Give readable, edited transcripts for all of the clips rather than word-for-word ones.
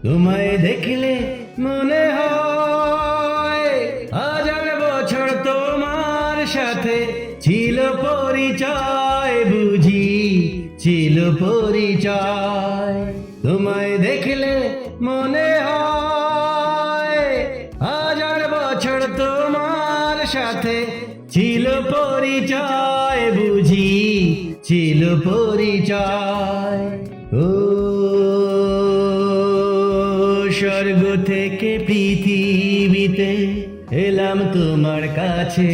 তোমায় দেখলে মনে হয় হাজার বছর তোমার সাথে ছিল পরিচয়, বুঝি ছিল পরিচয়। তোমায় দেখলে মনে হয় হাজার বছর তোমার সাথে ছিল পরিচয়, বুঝি ছিল পরিচয়। ও স্বর্গ থেকে পৃথিবীতে এলাম তোমার কাছে,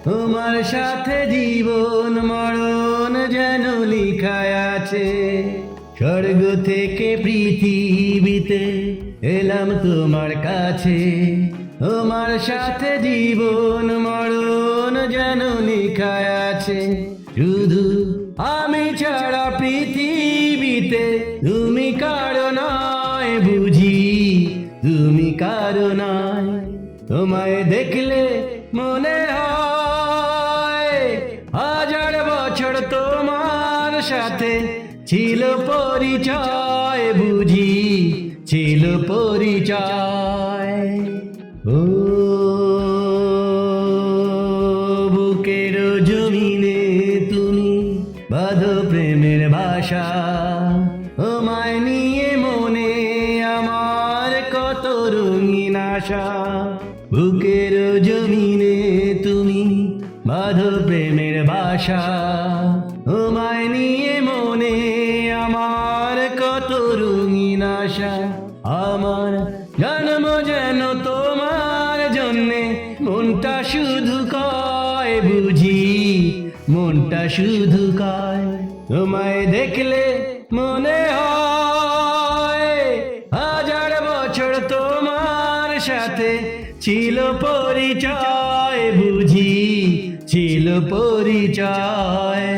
তোমার সাথে জীবন মরণ যেন লেখা আছে। স্বর্গ থেকে পৃথিবীতে এলাম তোমার কাছে, তোমার সাথে জীবন মরণ যেন লেখা আছে। শুধু আমি ছাড়া পৃথিবীতে তুমি কারো নয়, বুঝি তুমি কারো নয়। তোমায় দেখলে মনে হয় হাজার বছর তোমার সাথে ছিল পরিচয়, বুঝি ছিল পরিচয়। ও বুকের জমিনে তুমি বাঁধো প্রেমের ভাষা, তোমায় নিয়ে মনে আমার কত রঙিন আশা। বুকের জমিনে তুমি বাঁধো প্রেমের ভাষা, তোমায় নিয়ে মনে আমার কত রঙিন আশা। আমার জন্ম যেন তোমার জন্যে, মনটা শুধু কয়, বুঝি মনটা শুধু কয়। তোমায় দেখলে মনে হয় হাজার বছর তোমার সাথে ছিল পরিচয়, বুঝি ছিল পরিচয়।